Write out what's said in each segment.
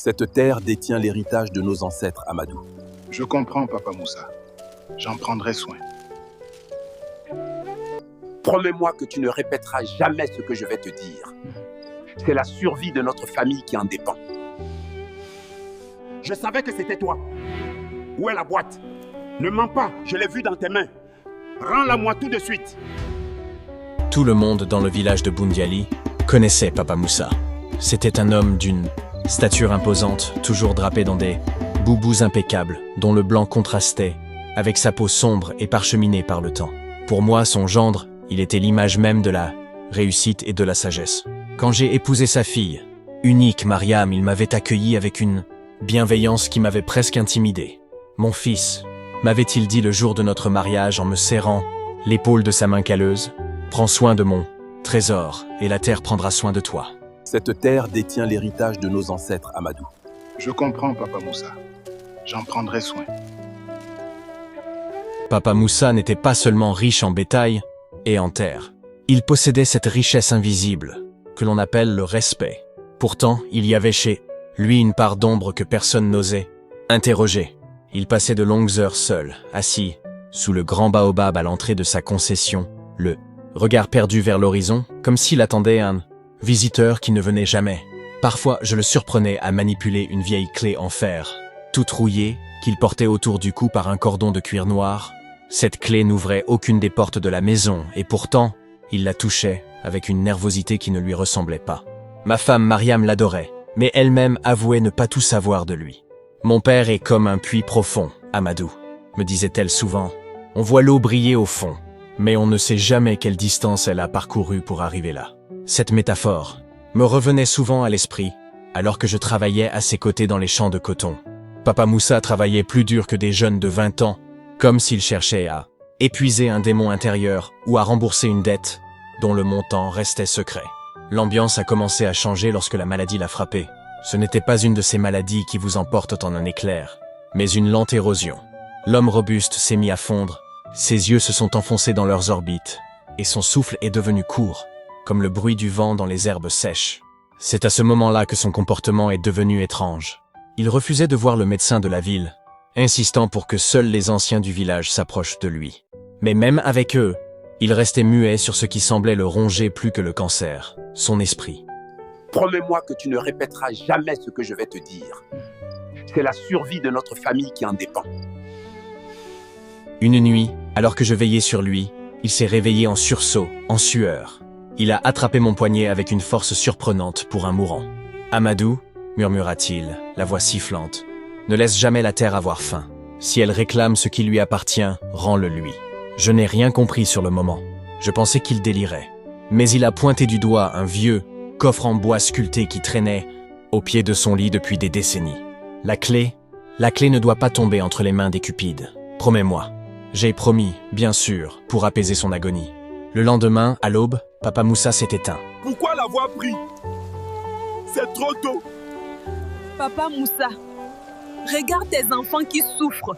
Cette terre détient l'héritage de nos ancêtres, Amadou. Je comprends, Papa Moussa. J'en prendrai soin. Promets-moi que tu ne répéteras jamais ce que je vais te dire. C'est la survie de notre famille qui en dépend. Je savais que c'était toi. Où est la boîte? Ne mens pas, je l'ai vue dans tes mains. Rends-la-moi tout de suite. Tout le monde dans le village de Boundiali connaissait Papa Moussa. C'était un homme d'une stature imposante, toujours drapé dans des boubous impeccables, dont le blanc contrastait avec sa peau sombre et parcheminée par le temps. Pour moi, son gendre, il était l'image même de la réussite et de la sagesse. Quand j'ai épousé sa fille, unique Mariam, il m'avait accueilli avec une bienveillance qui m'avait presque intimidé. Mon fils, m'avait-il dit le jour de notre mariage en me serrant l'épaule de sa main calleuse, prends soin de mon trésor et la terre prendra soin de toi. Cette terre détient l'héritage de nos ancêtres, Amadou. Je comprends, Papa Moussa. J'en prendrai soin. Papa Moussa n'était pas seulement riche en bétail et en terre. Il possédait cette richesse invisible que l'on appelle le respect. Pourtant, il y avait chez lui une part d'ombre que personne n'osait interroger. Il passait de longues heures seul, assis sous le grand baobab à l'entrée de sa concession, le regard perdu vers l'horizon, comme s'il attendait un visiteur qui ne venait jamais. Parfois, je le surprenais à manipuler une vieille clé en fer, toute rouillée, qu'il portait autour du cou par un cordon de cuir noir. Cette clé n'ouvrait aucune des portes de la maison, et pourtant, il la touchait avec une nervosité qui ne lui ressemblait pas. Ma femme Mariam l'adorait, mais elle-même avouait ne pas tout savoir de lui. Mon père est comme un puits profond, Amadou, me disait-elle souvent. On voit l'eau briller au fond, mais on ne sait jamais quelle distance elle a parcourue pour arriver là. Cette métaphore me revenait souvent à l'esprit, alors que je travaillais à ses côtés dans les champs de coton. Papa Moussa travaillait plus dur que des jeunes de 20 ans, comme s'il cherchait à épuiser un démon intérieur ou à rembourser une dette dont le montant restait secret. L'ambiance a commencé à changer lorsque la maladie l'a frappé. Ce n'était pas une de ces maladies qui vous emportent en un éclair, mais une lente érosion. L'homme robuste s'est mis à fondre, ses yeux se sont enfoncés dans leurs orbites, et son souffle est devenu court, comme le bruit du vent dans les herbes sèches. C'est à ce moment-là que son comportement est devenu étrange. Il refusait de voir le médecin de la ville, insistant pour que seuls les anciens du village s'approchent de lui. Mais même avec eux, il restait muet sur ce qui semblait le ronger plus que le cancer, son esprit. Promets-moi que tu ne répéteras jamais ce que je vais te dire. C'est la survie de notre famille qui en dépend. Une nuit, alors que je veillais sur lui, il s'est réveillé en sursaut, en sueur. Il a attrapé mon poignet avec une force surprenante pour un mourant. « Amadou » murmura-t-il, la voix sifflante, « ne laisse jamais la terre avoir faim. Si elle réclame ce qui lui appartient, rends-le lui. » Je n'ai rien compris sur le moment. Je pensais qu'il délirait. Mais il a pointé du doigt un vieux coffre en bois sculpté qui traînait au pied de son lit depuis des décennies. La clé ne doit pas tomber entre les mains des cupides. Promets-moi. J'ai promis, bien sûr, pour apaiser son agonie. Le lendemain, à l'aube, Papa Moussa s'est éteint. Pourquoi l'avoir pris? C'est trop tôt. Papa Moussa, regarde tes enfants qui souffrent.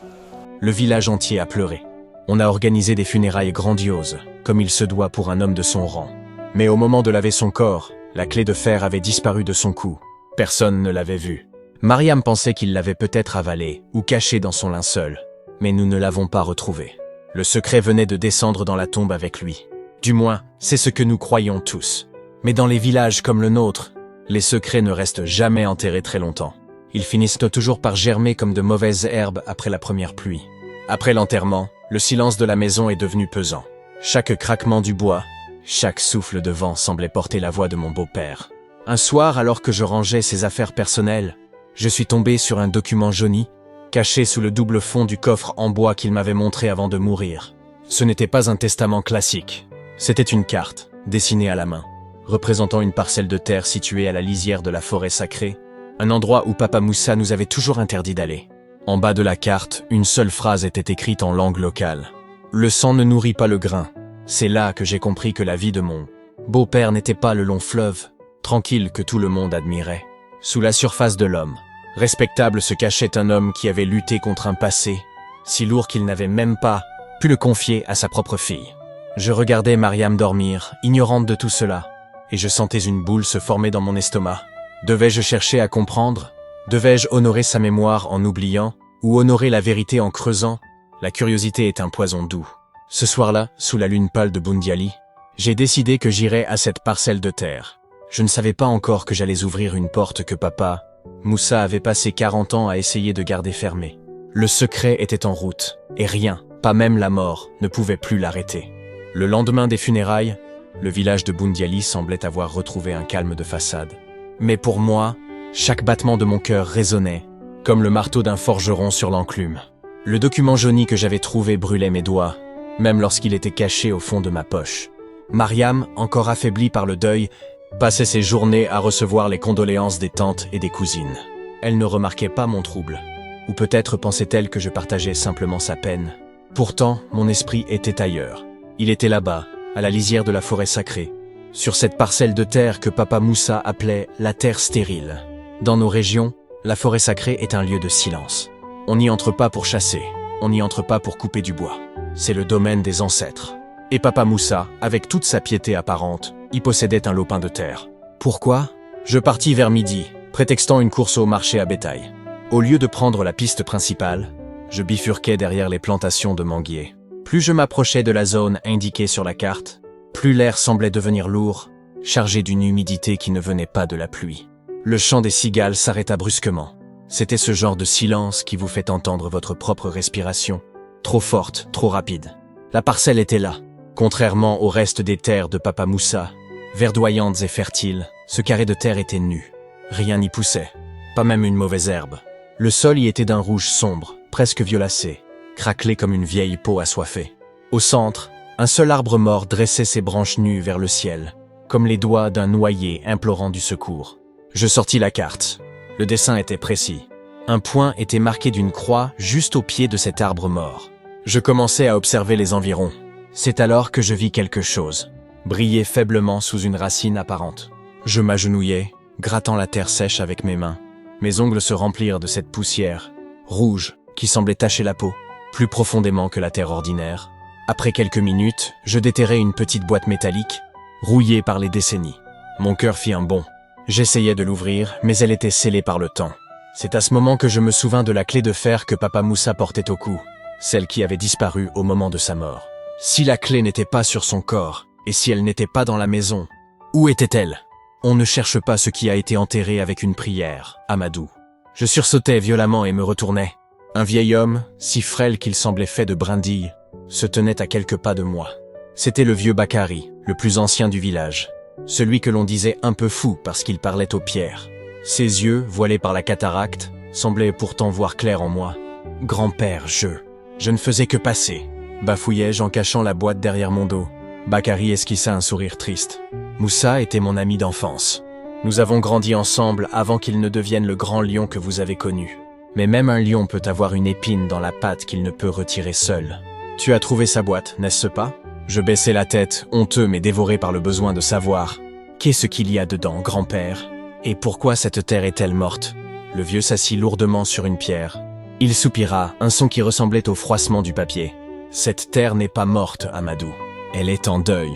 Le village entier a pleuré. On a organisé des funérailles grandioses, comme il se doit pour un homme de son rang. Mais au moment de laver son corps, la clé de fer avait disparu de son cou. Personne ne l'avait vue. Mariam pensait qu'il l'avait peut-être avalée ou cachée dans son linceul, mais nous ne l'avons pas retrouvée. Le secret venait de descendre dans la tombe avec lui. Du moins, c'est ce que nous croyons tous. Mais dans les villages comme le nôtre, les secrets ne restent jamais enterrés très longtemps. Ils finissent toujours par germer comme de mauvaises herbes après la première pluie. Après l'enterrement, le silence de la maison est devenu pesant. Chaque craquement du bois, chaque souffle de vent semblait porter la voix de mon beau-père. Un soir, alors que je rangeais ses affaires personnelles, je suis tombé sur un document jauni, caché sous le double fond du coffre en bois qu'il m'avait montré avant de mourir. Ce n'était pas un testament classique. C'était une carte, dessinée à la main, représentant une parcelle de terre située à la lisière de la forêt sacrée, un endroit où Papa Moussa nous avait toujours interdit d'aller. En bas de la carte, une seule phrase était écrite en langue locale. « Le sang ne nourrit pas le grain. » C'est là que j'ai compris que la vie de mon beau-père n'était pas le long fleuve, tranquille que tout le monde admirait. Sous la surface de l'homme, respectable se cachait un homme qui avait lutté contre un passé, si lourd qu'il n'avait même pas pu le confier à sa propre fille. Je regardais Mariam dormir, ignorante de tout cela, et je sentais une boule se former dans mon estomac. Devais-je chercher à comprendre, Devais-je honorer sa mémoire en oubliant, ou honorer la vérité en creusant? La curiosité est un poison doux. Ce soir-là, sous la lune pâle de Bundiali, j'ai décidé que j'irais à cette parcelle de terre. Je ne savais pas encore que j'allais ouvrir une porte que papa, Moussa, avait passé 40 ans à essayer de garder fermée. Le secret était en route, et rien, pas même la mort, ne pouvait plus l'arrêter. Le lendemain des funérailles, le village de Bundiali semblait avoir retrouvé un calme de façade. Mais pour moi, chaque battement de mon cœur résonnait, comme le marteau d'un forgeron sur l'enclume. Le document jauni que j'avais trouvé brûlait mes doigts, même lorsqu'il était caché au fond de ma poche. Mariam, encore affaiblie par le deuil, passait ses journées à recevoir les condoléances des tantes et des cousines. Elle ne remarquait pas mon trouble. Ou peut-être pensait-elle que je partageais simplement sa peine. Pourtant, mon esprit était ailleurs. Il était là-bas, à la lisière de la forêt sacrée, sur cette parcelle de terre que papa Moussa appelait la terre stérile. Dans nos régions, la forêt sacrée est un lieu de silence. On n'y entre pas pour chasser, on n'y entre pas pour couper du bois. C'est le domaine des ancêtres. Et papa Moussa, avec toute sa piété apparente, y possédait un lopin de terre. Pourquoi? Je partis vers midi, prétextant une course au marché à bétail. Au lieu de prendre la piste principale, je bifurquais derrière les plantations de manguiers. Plus je m'approchais de la zone indiquée sur la carte, plus l'air semblait devenir lourd, chargé d'une humidité qui ne venait pas de la pluie. Le chant des cigales s'arrêta brusquement. C'était ce genre de silence qui vous fait entendre votre propre respiration, trop forte, trop rapide. La parcelle était là. Contrairement au reste des terres de papa Moussa, verdoyantes et fertiles, ce carré de terre était nu. Rien n'y poussait, pas même une mauvaise herbe. Le sol y était d'un rouge sombre, presque violacé, craquelé comme une vieille peau assoiffée. Au centre, un seul arbre mort dressait ses branches nues vers le ciel, comme les doigts d'un noyé implorant du secours. Je sortis la carte. Le dessin était précis. Un point était marqué d'une croix juste au pied de cet arbre mort. Je commençais à observer les environs. C'est alors que je vis quelque chose, briller faiblement sous une racine apparente. Je m'agenouillai, grattant la terre sèche avec mes mains. Mes ongles se remplirent de cette poussière, rouge, qui semblait tacher la peau, plus profondément que la terre ordinaire. Après quelques minutes, je déterrai une petite boîte métallique, rouillée par les décennies. Mon cœur fit un bond. J'essayais de l'ouvrir, mais elle était scellée par le temps. C'est à ce moment que je me souvins de la clé de fer que papa Moussa portait au cou, celle qui avait disparu au moment de sa mort. Si la clé n'était pas sur son corps, et si elle n'était pas dans la maison, où était-elle? On ne cherche pas ce qui a été enterré avec une prière, Amadou. Je sursautais violemment et me retournai. Un vieil homme, si frêle qu'il semblait fait de brindilles, se tenait à quelques pas de moi. C'était le vieux Bakari, le plus ancien du village. Celui que l'on disait un peu fou parce qu'il parlait aux pierres. Ses yeux, voilés par la cataracte, semblaient pourtant voir clair en moi. « Grand-père, je ne faisais que passer », bafouillai-je en cachant la boîte derrière mon dos. Bakari esquissa un sourire triste. Moussa était mon ami d'enfance. Nous avons grandi ensemble avant qu'il ne devienne le grand lion que vous avez connu. Mais même un lion peut avoir une épine dans la patte qu'il ne peut retirer seul. Tu as trouvé sa boîte, n'est-ce pas? Je baissai la tête, honteux mais dévoré par le besoin de savoir. Qu'est-ce qu'il y a dedans, grand-père? Et pourquoi cette terre est-elle morte? Le vieux s'assit lourdement sur une pierre. Il soupira, un son qui ressemblait au froissement du papier. Cette terre n'est pas morte, Amadou. Elle est en deuil.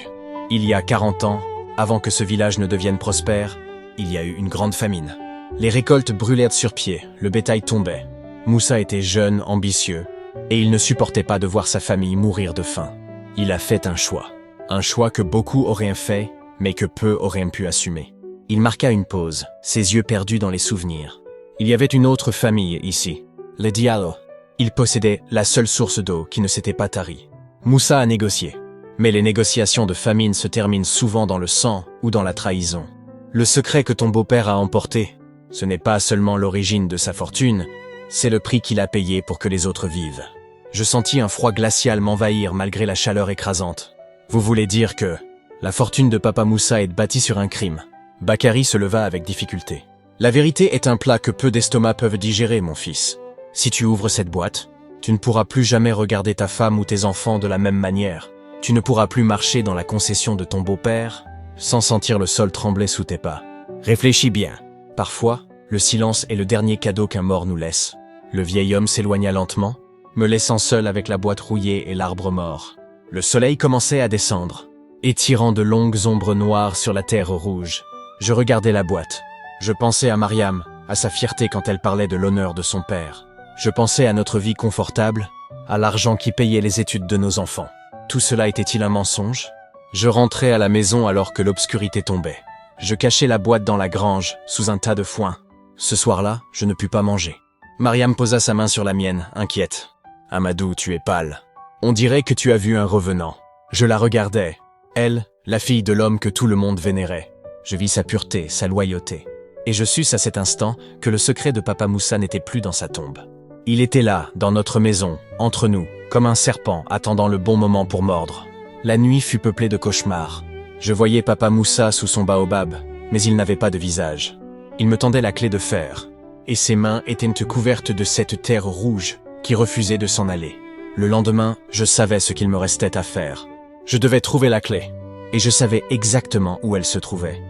Il y a 40 ans, avant que ce village ne devienne prospère, il y a eu une grande famine. Les récoltes brûlèrent sur pied, le bétail tombait. Moussa était jeune, ambitieux, et il ne supportait pas de voir sa famille mourir de faim. Il a fait un choix que beaucoup auraient fait, mais que peu auraient pu assumer. Il marqua une pause, ses yeux perdus dans les souvenirs. Il y avait une autre famille ici, les Diallo. Ils possédaient la seule source d'eau qui ne s'était pas tarie. Moussa a négocié. Mais les négociations de famine se terminent souvent dans le sang ou dans la trahison. Le secret que ton beau-père a emporté, ce n'est pas seulement l'origine de sa fortune, c'est le prix qu'il a payé pour que les autres vivent. Je sentis un froid glacial m'envahir malgré la chaleur écrasante. Vous voulez dire que la fortune de papa Moussa est bâtie sur un crime? Bakari se leva avec difficulté. La vérité est un plat que peu d'estomacs peuvent digérer, mon fils. Si tu ouvres cette boîte, tu ne pourras plus jamais regarder ta femme ou tes enfants de la même manière. Tu ne pourras plus marcher dans la concession de ton beau-père sans sentir le sol trembler sous tes pas. Réfléchis bien. Parfois, le silence est le dernier cadeau qu'un mort nous laisse. Le vieil homme s'éloigna lentement, me laissant seul avec la boîte rouillée et l'arbre mort. Le soleil commençait à descendre, étirant de longues ombres noires sur la terre rouge. Je regardais la boîte. Je pensais à Mariam, à sa fierté quand elle parlait de l'honneur de son père. Je pensais à notre vie confortable, à l'argent qui payait les études de nos enfants. Tout cela était-il un mensonge? Je rentrais à la maison alors que l'obscurité tombait. Je cachais la boîte dans la grange, sous un tas de foin. Ce soir-là, je ne pus pas manger. Mariam posa sa main sur la mienne, inquiète. « Amadou, tu es pâle. On dirait que tu as vu un revenant. » Je la regardais. Elle, la fille de l'homme que tout le monde vénérait. Je vis sa pureté, sa loyauté. Et je sus à cet instant que le secret de Papa Moussa n'était plus dans sa tombe. Il était là, dans notre maison, entre nous, comme un serpent attendant le bon moment pour mordre. La nuit fut peuplée de cauchemars. Je voyais Papa Moussa sous son baobab, mais il n'avait pas de visage. Il me tendait la clé de fer, et ses mains étaient couvertes de cette terre rouge qui refusait de s'en aller. Le lendemain, je savais ce qu'il me restait à faire. Je devais trouver la clé, et je savais exactement où elle se trouvait.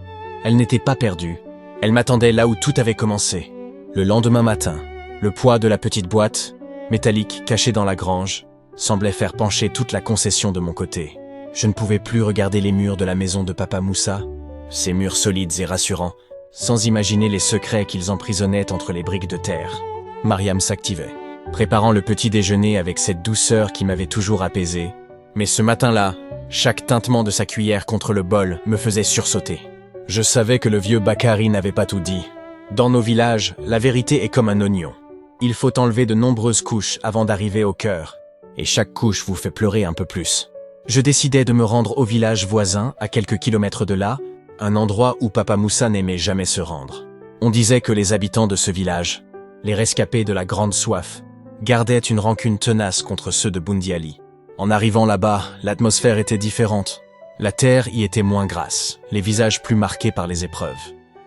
Elle n'était pas perdue. Elle m'attendait là où tout avait commencé. Le lendemain matin, le poids de la petite boîte, métallique cachée dans la grange, semblait faire pencher toute la concession de mon côté. Je ne pouvais plus regarder les murs de la maison de Papa Moussa, ces murs solides et rassurants, sans imaginer les secrets qu'ils emprisonnaient entre les briques de terre. Mariam s'activait, préparant le petit déjeuner avec cette douceur qui m'avait toujours apaisé. Mais ce matin-là, chaque tintement de sa cuillère contre le bol me faisait sursauter. Je savais que le vieux Bakary n'avait pas tout dit. Dans nos villages, la vérité est comme un oignon. Il faut enlever de nombreuses couches avant d'arriver au cœur, et chaque couche vous fait pleurer un peu plus. Je décidai de me rendre au village voisin, à quelques kilomètres de là, un endroit où Papa Moussa n'aimait jamais se rendre. On disait que les habitants de ce village, les rescapés de la grande soif, gardaient une rancune tenace contre ceux de Boundiali. En arrivant là-bas, l'atmosphère était différente. La terre y était moins grasse, les visages plus marqués par les épreuves.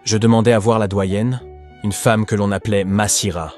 Je demandai à voir la doyenne, une femme que l'on appelait Massira.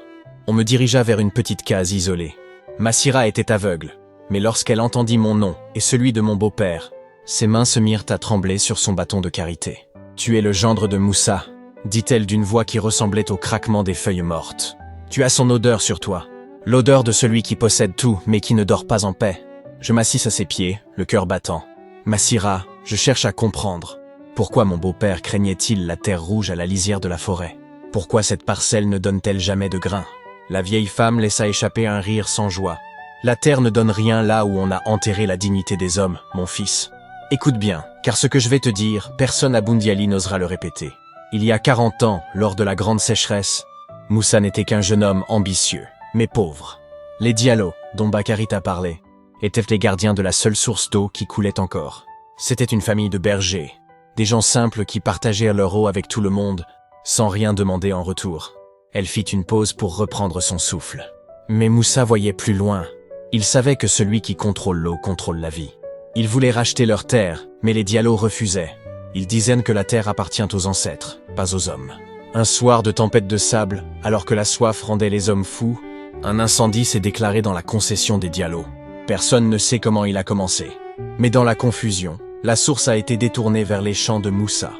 On me dirigea vers une petite case isolée. Massira était aveugle, mais lorsqu'elle entendit mon nom et celui de mon beau-père, ses mains se mirent à trembler sur son bâton de carité. « Tu es le gendre de Moussa », dit-elle d'une voix qui ressemblait au craquement des feuilles mortes. « Tu as son odeur sur toi, l'odeur de celui qui possède tout mais qui ne dort pas en paix. » Je m'assis à ses pieds, le cœur battant. « Massira, je cherche à comprendre. Pourquoi mon beau-père craignait-il la terre rouge à la lisière de la forêt? Pourquoi cette parcelle ne donne-t-elle jamais de grains ?» La vieille femme laissa échapper un rire sans joie. « La terre ne donne rien là où on a enterré la dignité des hommes, mon fils. Écoute bien, car ce que je vais te dire, personne à Boundiali n'osera le répéter. Il y a 40 ans, lors de la grande sécheresse, Moussa n'était qu'un jeune homme ambitieux, mais pauvre. Les Diallo, dont Bakary t'a parlé, étaient les gardiens de la seule source d'eau qui coulait encore. C'était une famille de bergers, des gens simples qui partagèrent leur eau avec tout le monde, sans rien demander en retour. » Elle fit une pause pour reprendre son souffle. Mais Moussa voyait plus loin. Il savait que celui qui contrôle l'eau contrôle la vie. Ils voulaient racheter leur terre, mais les Diallo refusaient. Ils disaient que la terre appartient aux ancêtres, pas aux hommes. Un soir de tempête de sable, alors que la soif rendait les hommes fous, un incendie s'est déclaré dans la concession des Diallo. Personne ne sait comment il a commencé. Mais dans la confusion, la source a été détournée vers les champs de Moussa.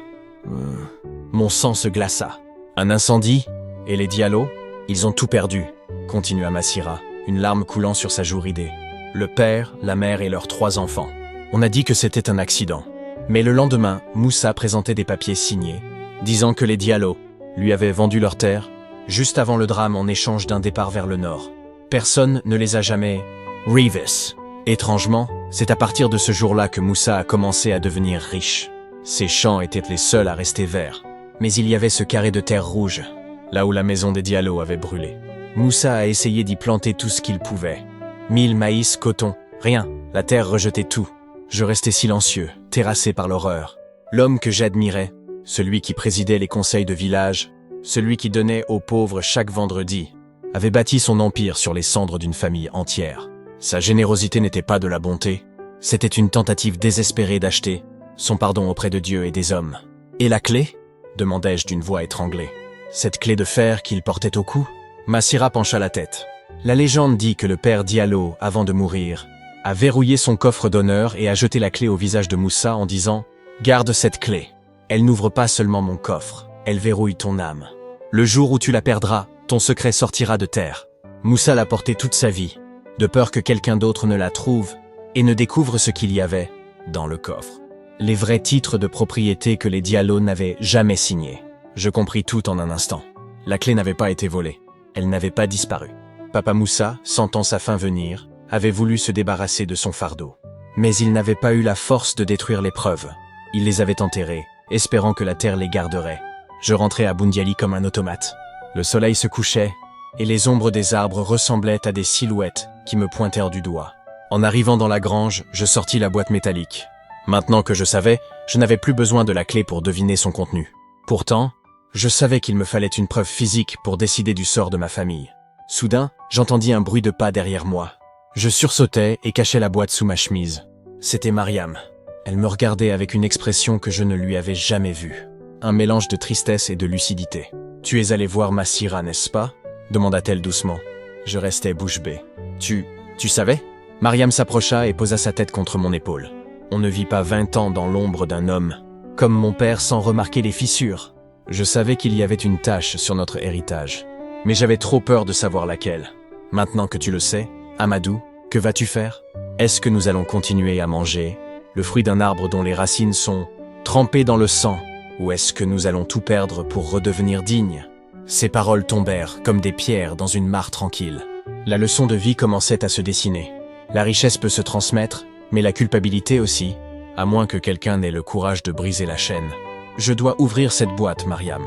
Mon sang se glaça. Un incendie? Et les Diallo? Ils ont tout perdu, continua Massira, une larme coulant sur sa joue ridée. Le père, la mère et leurs 3 enfants. On a dit que c'était un accident. Mais le lendemain, Moussa présentait des papiers signés, disant que les Diallo lui avaient vendu leur terre, juste avant le drame en échange d'un départ vers le nord. Personne ne les a jamais... Revis. Étrangement, c'est à partir de ce jour-là que Moussa a commencé à devenir riche. Ses champs étaient les seuls à rester verts. Mais il y avait ce carré de terre rouge, là où la maison des Diallo avait brûlé. Moussa a essayé d'y planter tout ce qu'il pouvait. Mil, maïs, coton, rien. La terre rejetait tout. Je restais silencieux, terrassé par l'horreur. L'homme que j'admirais, celui qui présidait les conseils de village, celui qui donnait aux pauvres chaque vendredi, avait bâti son empire sur les cendres d'une famille entière. Sa générosité n'était pas de la bonté, c'était une tentative désespérée d'acheter son pardon auprès de Dieu et des hommes. « Et la clé ?» demandai-je d'une voix étranglée. Cette clé de fer qu'il portait au cou? Massira pencha la tête. La légende dit que le père Diallo, avant de mourir, a verrouillé son coffre d'honneur et a jeté la clé au visage de Moussa en disant « Garde cette clé. Elle n'ouvre pas seulement mon coffre, elle verrouille ton âme. Le jour où tu la perdras, ton secret sortira de terre. » Moussa l'a porté toute sa vie, de peur que quelqu'un d'autre ne la trouve et ne découvre ce qu'il y avait dans le coffre. Les vrais titres de propriété que les Diallo n'avaient jamais signés. Je compris tout en un instant. La clé n'avait pas été volée. Elle n'avait pas disparu. Papa Moussa, sentant sa fin venir, avait voulu se débarrasser de son fardeau. Mais il n'avait pas eu la force de détruire les preuves. Il les avait enterrées, espérant que la terre les garderait. Je rentrais à Boundiali comme un automate. Le soleil se couchait, et les ombres des arbres ressemblaient à des silhouettes qui me pointèrent du doigt. En arrivant dans la grange, je sortis la boîte métallique. Maintenant que je savais, je n'avais plus besoin de la clé pour deviner son contenu. Pourtant, je savais qu'il me fallait une preuve physique pour décider du sort de ma famille. Soudain, j'entendis un bruit de pas derrière moi. Je sursautai et cachai la boîte sous ma chemise. C'était Mariam. Elle me regardait avec une expression que je ne lui avais jamais vue. Un mélange de tristesse et de lucidité. « Tu es allé voir Massira, n'est-ce pas ?» demanda-t-elle doucement. Je restais bouche bée. « Tu savais ?» Mariam s'approcha et posa sa tête contre mon épaule. On ne vit pas 20 ans dans l'ombre d'un homme, comme mon père sans remarquer les fissures. Je savais qu'il y avait une tache sur notre héritage, mais j'avais trop peur de savoir laquelle. Maintenant que tu le sais, Amadou, que vas-tu faire? Est-ce que nous allons continuer à manger le fruit d'un arbre dont les racines sont trempées dans le sang, ou est-ce que nous allons tout perdre pour redevenir dignes? Ces paroles tombèrent comme des pierres dans une mare tranquille. La leçon de vie commençait à se dessiner. La richesse peut se transmettre, mais la culpabilité aussi, à moins que quelqu'un n'ait le courage de briser la chaîne. Je dois ouvrir cette boîte, Mariam.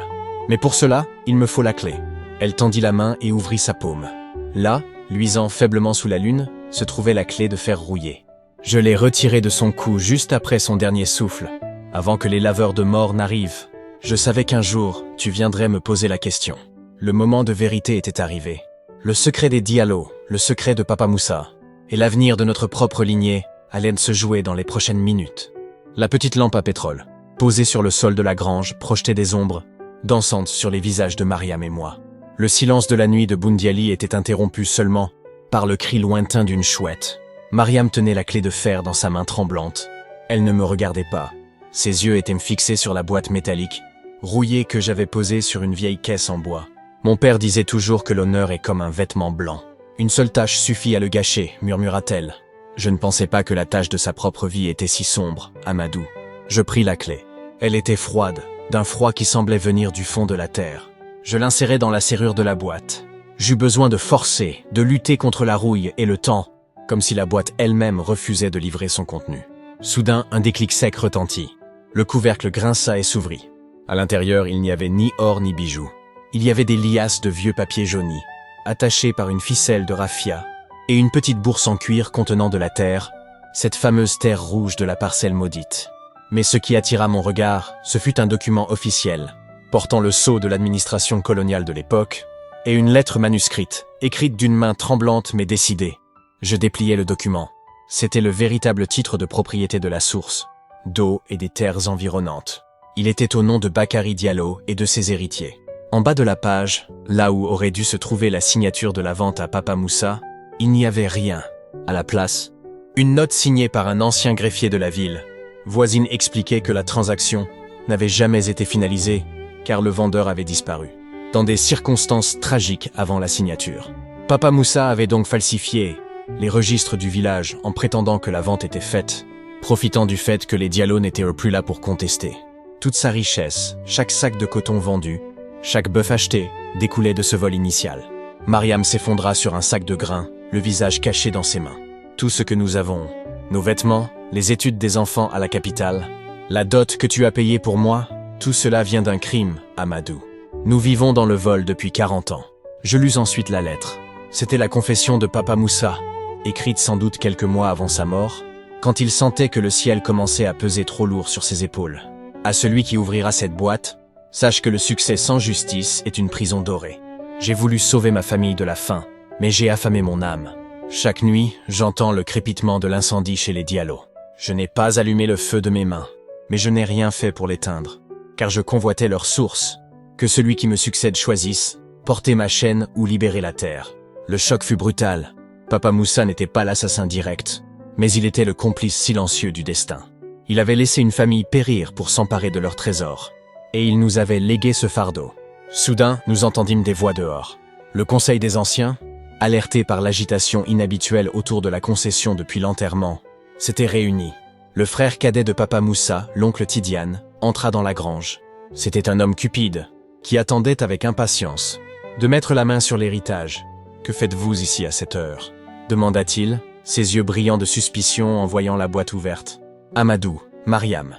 Mais pour cela, il me faut la clé. Elle tendit la main et ouvrit sa paume. Là, luisant faiblement sous la lune, se trouvait la clé de fer rouillé. Je l'ai retirée de son cou juste après son dernier souffle, avant que les laveurs de mort n'arrivent. Je savais qu'un jour, tu viendrais me poser la question. Le moment de vérité était arrivé. Le secret des Diallo, le secret de Papa Moussa, et l'avenir de notre propre lignée allait se jouer dans les prochaines minutes. La petite lampe à pétrole, posée sur le sol de la grange, projetait des ombres, dansantes sur les visages de Mariam et moi. Le silence de la nuit de Boundiali était interrompu seulement par le cri lointain d'une chouette. Mariam tenait la clé de fer dans sa main tremblante. Elle ne me regardait pas. Ses yeux étaient fixés sur la boîte métallique, rouillée que j'avais posée sur une vieille caisse en bois. Mon père disait toujours que l'honneur est comme un vêtement blanc. Une seule tache suffit à le gâcher, murmura-t-elle. Je ne pensais pas que la tache de sa propre vie était si sombre, Amadou. Je pris la clé. Elle était froide, d'un froid qui semblait venir du fond de la terre. Je l'insérai dans la serrure de la boîte. J'eus besoin de forcer, de lutter contre la rouille et le temps, comme si la boîte elle-même refusait de livrer son contenu. Soudain, un déclic sec retentit. Le couvercle grinça et s'ouvrit. À l'intérieur, il n'y avait ni or ni bijoux. Il y avait des liasses de vieux papiers jaunis, attachés par une ficelle de raffia, et une petite bourse en cuir contenant de la terre, cette fameuse terre rouge de la parcelle maudite. Mais ce qui attira mon regard, ce fut un document officiel, portant le sceau de l'administration coloniale de l'époque, et une lettre manuscrite, écrite d'une main tremblante mais décidée. Je dépliai le document. C'était le véritable titre de propriété de la source, d'eau et des terres environnantes. Il était au nom de Bakary Diallo et de ses héritiers. En bas de la page, là où aurait dû se trouver la signature de la vente à Papa Moussa, il n'y avait rien. À la place, une note signée par un ancien greffier de la ville. Voisine expliquait que la transaction n'avait jamais été finalisée car le vendeur avait disparu, dans des circonstances tragiques avant la signature. Papa Moussa avait donc falsifié les registres du village en prétendant que la vente était faite, profitant du fait que les Diallo n'étaient plus là pour contester. Toute sa richesse, chaque sac de coton vendu, chaque bœuf acheté, découlait de ce vol initial. Mariam s'effondra sur un sac de grains, le visage caché dans ses mains. Tout ce que nous avons, nos vêtements, les études des enfants à la capitale, la dot que tu as payée pour moi, tout cela vient d'un crime, Amadou. Nous vivons dans le vol depuis 40 ans. Je lus ensuite la lettre. C'était la confession de Papa Moussa, écrite sans doute quelques mois avant sa mort, quand il sentait que le ciel commençait à peser trop lourd sur ses épaules. À celui qui ouvrira cette boîte, sache que le succès sans justice est une prison dorée. J'ai voulu sauver ma famille de la faim, mais j'ai affamé mon âme. Chaque nuit, j'entends le crépitement de l'incendie chez les Diallo. Je n'ai pas allumé le feu de mes mains, mais je n'ai rien fait pour l'éteindre, car je convoitais leur source, que celui qui me succède choisisse, porter ma chaîne ou libérer la terre. Le choc fut brutal. Papa Moussa n'était pas l'assassin direct, mais il était le complice silencieux du destin. Il avait laissé une famille périr pour s'emparer de leur trésor, et il nous avait légué ce fardeau. Soudain, nous entendîmes des voix dehors. Le conseil des anciens, alerté par l'agitation inhabituelle autour de la concession depuis l'enterrement, s'était réuni. Le frère cadet de Papa Moussa, l'oncle Tidiane, entra dans la grange. C'était un homme cupide, qui attendait avec impatience de mettre la main sur l'héritage. « Que faites-vous ici à cette heure » demanda-t-il, ses yeux brillants de suspicion en voyant la boîte ouverte. « Amadou, Mariam,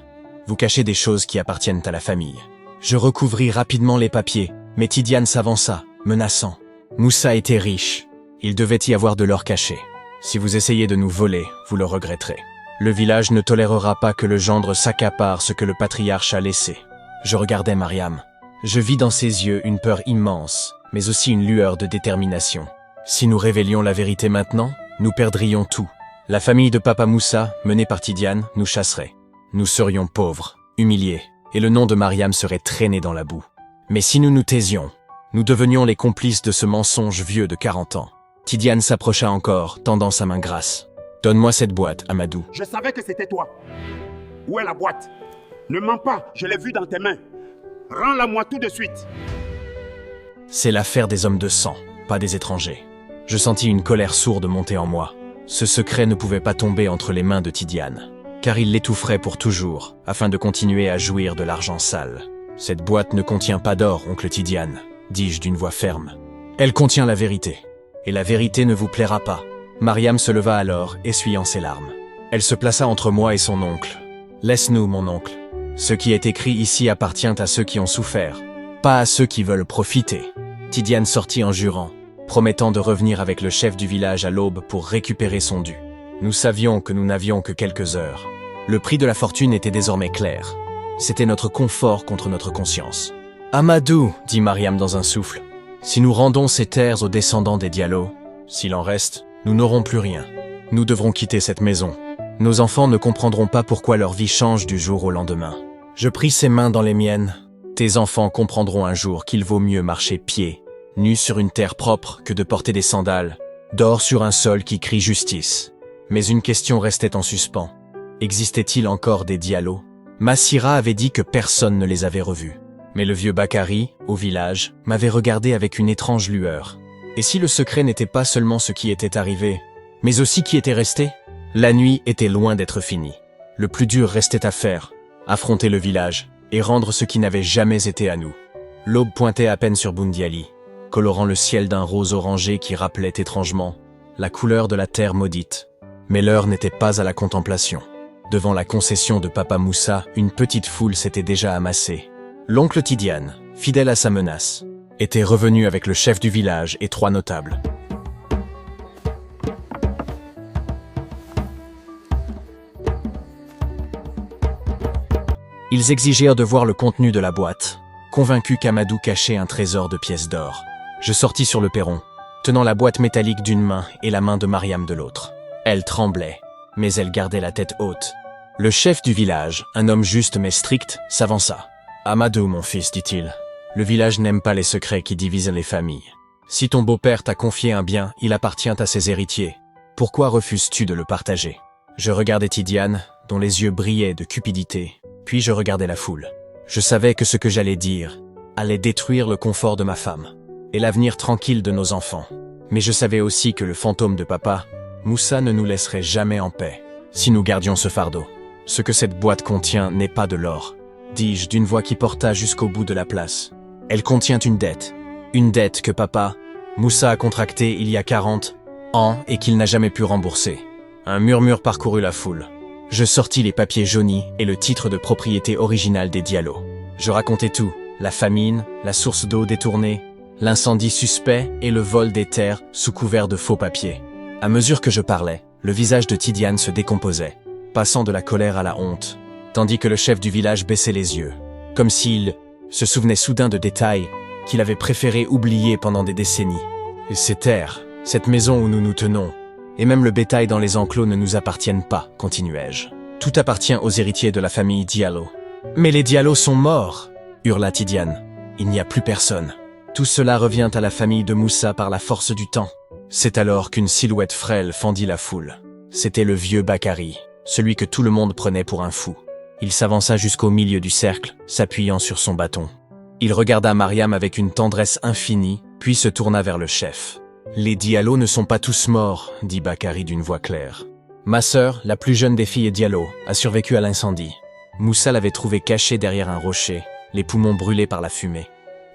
vous cachez des choses qui appartiennent à la famille. » Je recouvris rapidement les papiers, mais Tidiane s'avança, menaçant. Moussa était riche. Il devait y avoir de l'or caché. Si vous essayez de nous voler, vous le regretterez. Le village ne tolérera pas que le gendre s'accapare ce que le patriarche a laissé. Je regardais Mariam. Je vis dans ses yeux une peur immense, mais aussi une lueur de détermination. Si nous révélions la vérité maintenant, nous perdrions tout. La famille de Papa Moussa, menée par Tidiane, nous chasserait. Nous serions pauvres, humiliés, et le nom de Mariam serait traîné dans la boue. Mais si nous nous taisions, nous devenions les complices de ce mensonge vieux de 40 ans. Tidiane s'approcha encore, tendant sa main grasse. « Donne-moi cette boîte, Amadou. » Je savais que c'était toi. Où est la boîte? Ne mens pas, je l'ai vue dans tes mains. Rends-la-moi tout de suite. C'est l'affaire des hommes de sang, pas des étrangers. Je sentis une colère sourde monter en moi. Ce secret ne pouvait pas tomber entre les mains de Tidiane, car il l'étoufferait pour toujours, afin de continuer à jouir de l'argent sale. « Cette boîte ne contient pas d'or, oncle Tidiane, » dis-je d'une voix ferme. « Elle contient la vérité, et la vérité ne vous plaira pas. » Mariam se leva alors, essuyant ses larmes. Elle se plaça entre moi et son oncle. « Laisse-nous, mon oncle. Ce qui est écrit ici appartient à ceux qui ont souffert, pas à ceux qui veulent profiter. » Tidiane sortit en jurant, promettant de revenir avec le chef du village à l'aube pour récupérer son dû. Nous savions que nous n'avions que quelques heures. Le prix de la fortune était désormais clair. C'était notre confort contre notre conscience. « Amadou, dit Mariam dans un souffle, si nous rendons ces terres aux descendants des Diallo, s'il en reste, nous n'aurons plus rien. Nous devrons quitter cette maison. Nos enfants ne comprendront pas pourquoi leur vie change du jour au lendemain. » Je pris ses mains dans les miennes. Tes enfants comprendront un jour qu'il vaut mieux marcher pieds nus sur une terre propre que de porter des sandales, d'or sur un sol qui crie justice. Mais une question restait en suspens. Existait-il encore des Diallo? Massira avait dit que personne ne les avait revus. Mais le vieux Bakary, au village, m'avait regardé avec une étrange lueur. Et si le secret n'était pas seulement ce qui était arrivé, mais aussi qui était resté? La nuit était loin d'être finie. Le plus dur restait à faire, affronter le village et rendre ce qui n'avait jamais été à nous. L'aube pointait à peine sur Boundiali, colorant le ciel d'un rose orangé qui rappelait étrangement la couleur de la terre maudite. Mais l'heure n'était pas à la contemplation. Devant la concession de Papa Moussa, une petite foule s'était déjà amassée. L'oncle Tidiane, fidèle à sa menace, était revenu avec le chef du village et 3 notables. Ils exigèrent de voir le contenu de la boîte, convaincus qu'Amadou cachait un trésor de pièces d'or. Je sortis sur le perron, tenant la boîte métallique d'une main et la main de Mariam de l'autre. Elle tremblait, mais elle gardait la tête haute. Le chef du village, un homme juste mais strict, s'avança. « Amadou, mon fils, dit-il, le village n'aime pas les secrets qui divisent les familles. Si ton beau-père t'a confié un bien, il appartient à ses héritiers. Pourquoi refuses-tu de le partager ?» Je regardais Tidiane, dont les yeux brillaient de cupidité, puis je regardais la foule. Je savais que ce que j'allais dire allait détruire le confort de ma femme et l'avenir tranquille de nos enfants. Mais je savais aussi que le fantôme de papa, Moussa, ne nous laisserait jamais en paix si nous gardions ce fardeau. « Ce que cette boîte contient n'est pas de l'or, » dis-je d'une voix qui porta jusqu'au bout de la place. « Elle contient une dette que papa, Moussa, a contractée il y a 40 ans et qu'il n'a jamais pu rembourser. » Un murmure parcourut la foule. Je sortis les papiers jaunis et le titre de propriété original des Diallo. Je racontais tout, la famine, la source d'eau détournée, l'incendie suspect et le vol des terres sous couvert de faux papiers. À mesure que je parlais, le visage de Tidiane se décomposait, passant de la colère à la honte, tandis que le chef du village baissait les yeux, comme s'il se souvenait soudain de détails qu'il avait préféré oublier pendant des décennies. « Ces terres, cette maison où nous nous tenons, et même le bétail dans les enclos ne nous appartiennent pas, continuai-je. Tout appartient aux héritiers de la famille Diallo. »« Mais les Diallo sont morts !» hurla Tidiane. « Il n'y a plus personne. Tout cela revient à la famille de Moussa par la force du temps. » C'est alors qu'une silhouette frêle fendit la foule. C'était le vieux Bakary, celui que tout le monde prenait pour un fou. Il s'avança jusqu'au milieu du cercle, s'appuyant sur son bâton. Il regarda Mariam avec une tendresse infinie, puis se tourna vers le chef. « Les Diallo ne sont pas tous morts, » dit Bakary d'une voix claire. « Ma sœur, la plus jeune des filles Diallo, a survécu à l'incendie. Moussa l'avait trouvée cachée derrière un rocher, les poumons brûlés par la fumée.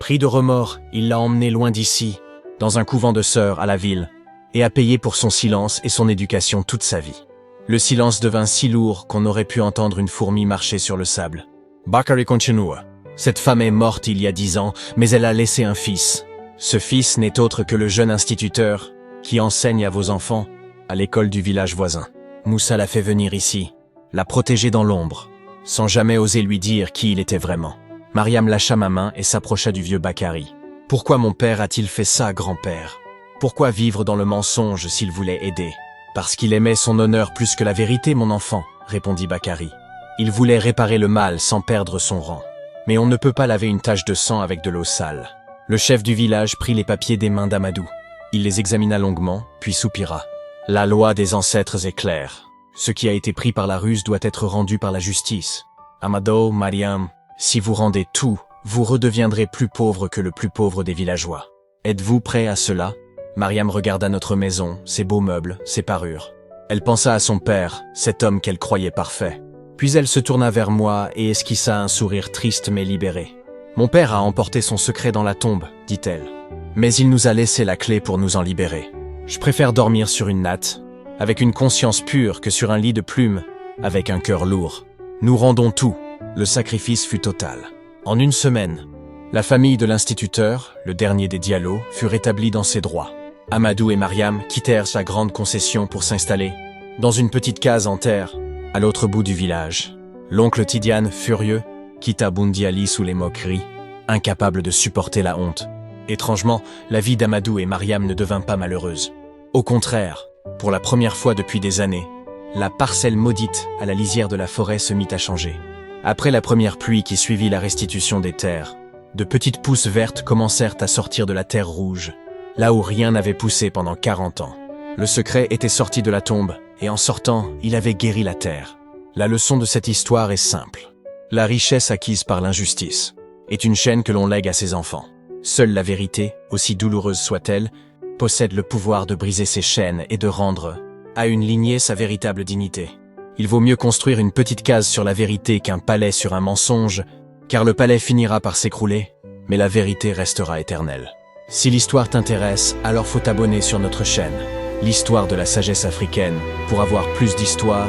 Pris de remords, il l'a emmené loin d'ici, dans un couvent de sœurs à la ville, et a payé pour son silence et son éducation toute sa vie. Le silence devint si lourd qu'on aurait pu entendre une fourmi marcher sur le sable. Bakary continua. Cette femme est morte il y a 10 ans, mais elle a laissé un fils. Ce fils n'est autre que le jeune instituteur qui enseigne à vos enfants à l'école du village voisin. Moussa l'a fait venir ici, l'a protégé dans l'ombre, sans jamais oser lui dire qui il était vraiment. Mariam lâcha ma main et s'approcha du vieux Bakary. « Pourquoi mon père a-t-il fait ça, grand-père? Pourquoi vivre dans le mensonge s'il voulait aider ?»« Parce qu'il aimait son honneur plus que la vérité, mon enfant, » répondit Bakary. « Il voulait réparer le mal sans perdre son rang. Mais on ne peut pas laver une tache de sang avec de l'eau sale. » Le chef du village prit les papiers des mains d'Amadou. Il les examina longuement, puis soupira. « La loi des ancêtres est claire. Ce qui a été pris par la ruse doit être rendu par la justice. Amadou, Mariam, si vous rendez tout, vous redeviendrez plus pauvre que le plus pauvre des villageois. Êtes-vous prêt à cela ?» Mariam regarda notre maison, ses beaux meubles, ses parures. Elle pensa à son père, cet homme qu'elle croyait parfait. Puis elle se tourna vers moi et esquissa un sourire triste mais libéré. « Mon père a emporté son secret dans la tombe, dit-elle. Mais il nous a laissé la clé pour nous en libérer. Je préfère dormir sur une natte, avec une conscience pure, que sur un lit de plumes, avec un cœur lourd. Nous rendons tout. » Le sacrifice fut total. En une semaine, la famille de l'instituteur, le dernier des Diallo, fut rétablie dans ses droits. Amadou et Mariam quittèrent sa grande concession pour s'installer dans une petite case en terre, à l'autre bout du village. L'oncle Tidiane, furieux, quitta Boundiali sous les moqueries, incapable de supporter la honte. Étrangement, la vie d'Amadou et Mariam ne devint pas malheureuse. Au contraire, pour la première fois depuis des années, la parcelle maudite à la lisière de la forêt se mit à changer. Après la première pluie qui suivit la restitution des terres, de petites pousses vertes commencèrent à sortir de la terre rouge, là où rien n'avait poussé pendant 40 ans. Le secret était sorti de la tombe, et en sortant, il avait guéri la terre. La leçon de cette histoire est simple. La richesse acquise par l'injustice est une chaîne que l'on lègue à ses enfants. Seule la vérité, aussi douloureuse soit-elle, possède le pouvoir de briser ces chaînes et de rendre à une lignée sa véritable dignité. Il vaut mieux construire une petite case sur la vérité qu'un palais sur un mensonge, car le palais finira par s'écrouler, mais la vérité restera éternelle. Si l'histoire t'intéresse, alors faut t'abonner sur notre chaîne, l'histoire de la sagesse africaine, pour avoir plus d'histoires.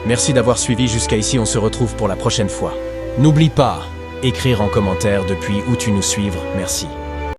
Merci d'avoir suivi jusqu'à ici, on se retrouve pour la prochaine fois. N'oublie pas, écrire en commentaire depuis où tu nous suivres, merci.